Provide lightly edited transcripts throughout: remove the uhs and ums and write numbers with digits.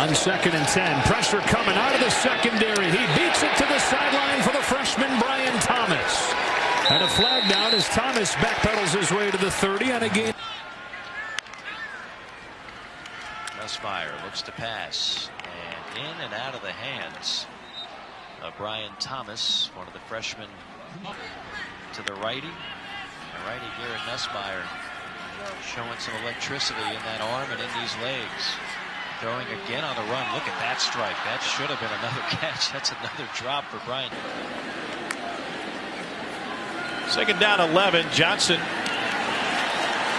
On 2nd and 10, pressure coming out of the secondary. He beats it to the sideline for the freshman Brian Thomas. And a flag down as Thomas backpedals his way to the 30 on a game. Nussmeier looks to pass, and in and out of the hands of Brian Thomas, one of the freshmen, to the righty. The righty Garrett Nussmeier showing some electricity in that arm and in these legs. Throwing again on the run. Look at that strike. That should have been another catch. That's another drop for Brian. 2nd down 11. Johnson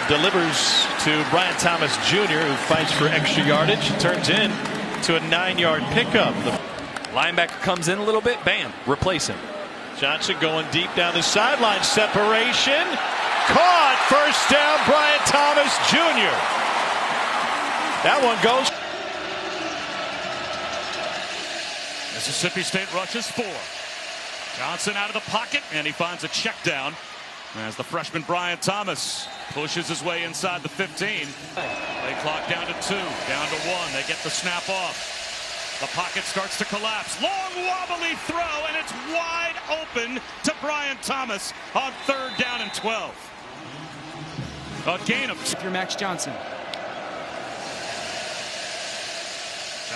delivers to Brian Thomas Jr., who fights for extra yardage. Turns in to a 9-yard pickup. The linebacker comes in a little bit. Bam. Replace him. Johnson going deep down the sideline. Separation. Caught. First down, Brian Thomas Jr. That one goes. Mississippi State rushes 4. Johnson out of the pocket, and he finds a check down as the freshman Brian Thomas pushes his way inside the 15. Play clock down to 2, down to 1. They get the snap off. The pocket starts to collapse. Long wobbly throw, and it's wide open to Brian Thomas on 3rd down and 12. A gain of if you're Max Johnson.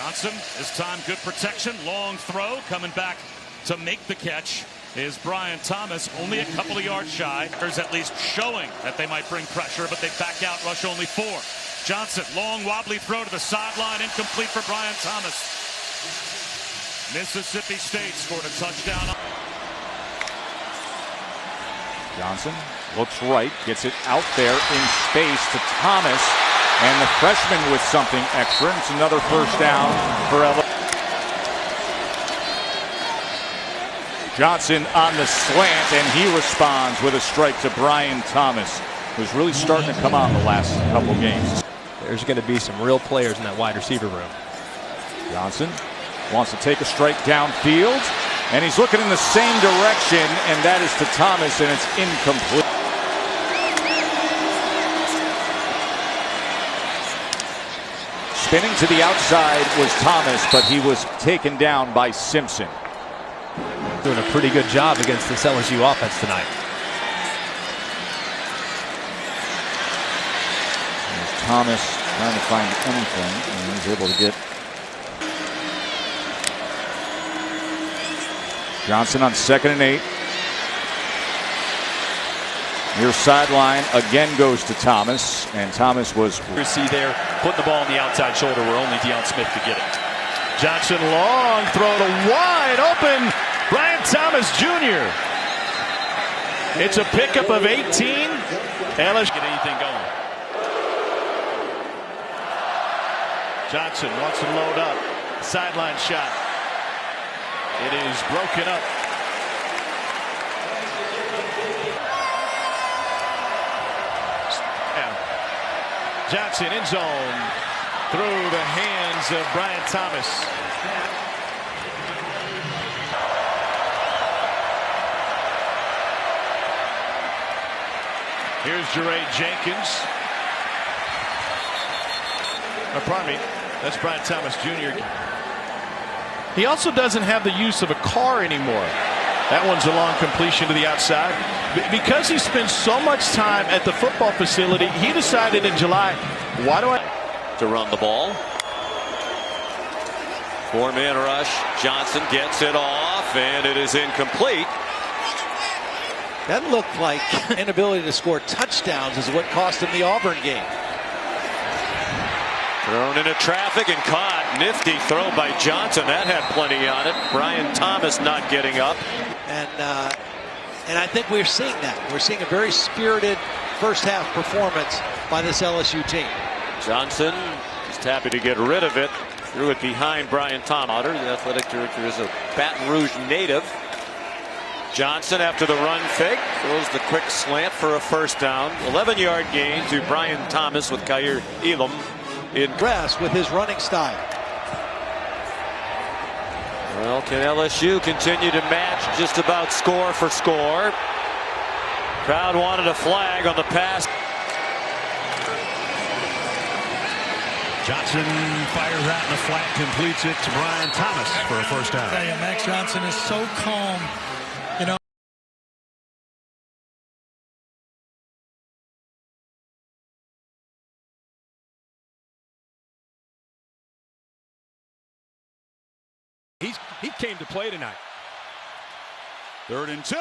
Johnson, this time good protection, long throw, coming back to make the catch is Brian Thomas, only a couple of yards shy. There's at least showing that they might bring pressure, but they back out, rush only 4. Johnson, long wobbly throw to the sideline, incomplete for Brian Thomas. Mississippi State scored a touchdown. Johnson looks right, gets it out there in space to Thomas. And the freshman with something extra. It's another first down for LSU. Johnson on the slant, and he responds with a strike to Brian Thomas, who's really starting to come on the last couple games. There's going to be some real players in that wide receiver room. Johnson wants to take a strike downfield, and he's looking in the same direction, and that is to Thomas, and it's incomplete. Spinning to the outside was Thomas, but he was taken down by Simpson. Doing a pretty good job against this LSU offense tonight. There's Thomas trying to find anything, and he's able to get Johnson on 2nd and 8. Near sideline again goes to Thomas, and Thomas was. You see there, putting the ball on the outside shoulder where only Deion Smith could get it. Johnson long throw to wide open Brian Thomas Jr. It's a pickup of 18. LSU get anything going. Johnson wants to load up. Sideline shot. It is broken up. Johnson in zone through the hands of Brian Thomas. Here's Jeray Jenkins. Pardon me, that's Brian Thomas Jr. He also doesn't have the use of a car anymore. That one's a long completion to the outside. Because he spends so much time at the football facility, he decided in July, why do I To run the ball. 4-man rush. Johnson gets it off, and it is incomplete. That looked like inability to score touchdowns is what cost him the Auburn game. Thrown into traffic and caught. Nifty throw by Johnson. That had plenty on it. Brian Thomas not getting up. And I think we're seeing that. We're seeing a very spirited first half performance by this LSU team. Johnson just happy to get rid of it. Threw it behind Brian Thomas. The athletic director is a Baton Rouge native. Johnson after the run fake throws the quick slant for a first down. 11-yard gain to Brian Thomas with Kaiir Elam in press with his running style. Well, can LSU continue to match just about score for score? Crowd wanted a flag on the pass. Johnson fires out in the flat, completes it to Brian Thomas for a first down. I tell you, Max Johnson is so calm. You know, he came to play tonight. 3rd and 2,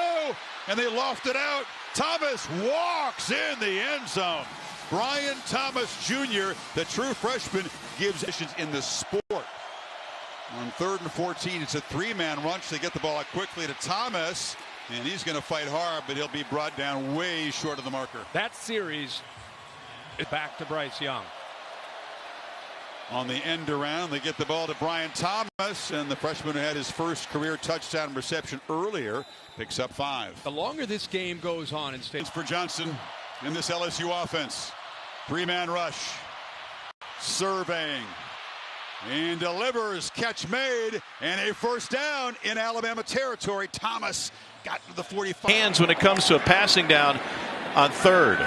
and they loft it out. Thomas walks in the end zone. Brian Thomas Jr., the true freshman, gives positions in the sport. On 3rd and 14, it's a 3-man rush. They get the ball out quickly to Thomas, and he's going to fight hard, but he'll be brought down way short of the marker. That series is back to Bryce Young. On the end around, they get the ball to Brian Thomas, and the freshman who had his first career touchdown reception earlier picks up 5. The longer this game goes on and stays for Johnson in this LSU offense. 3-man rush. Surveying. And delivers. Catch made. And a first down in Alabama territory. Thomas got to the 45. Hands when it comes to a passing down on 3rd.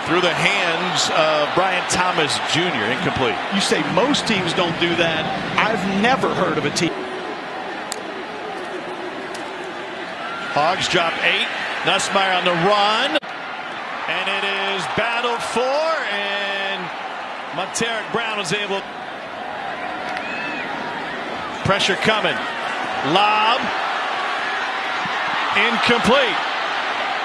Through the hands of Brian Thomas Jr. Incomplete. You say most teams don't do that. I've never heard of a team. Hogs drop 8. Nussmeier on the run. And it is battled for, and Monteric Brown was able. Pressure coming. Lob. Incomplete.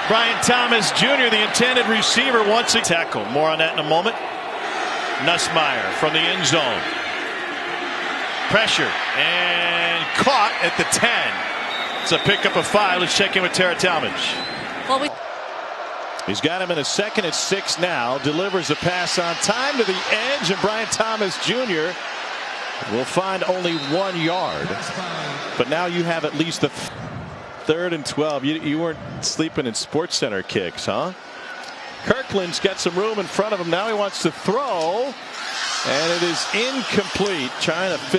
Brian Thomas Jr., the intended receiver, wants a tackle. More on that in a moment. Nussmeier from the end zone. Pressure and caught at the 10. It's a pickup of 5. Let's check in with Tara Talmadge. He's got him in a 2nd and 6 now. Delivers a pass on time to the edge, and Brian Thomas Jr. will find only 1 yard. But now you have at least the 3rd and 12. You weren't sleeping in Sports Center kicks, huh? Kirkland's got some room in front of him. Now he wants to throw, and it is incomplete. Trying to fit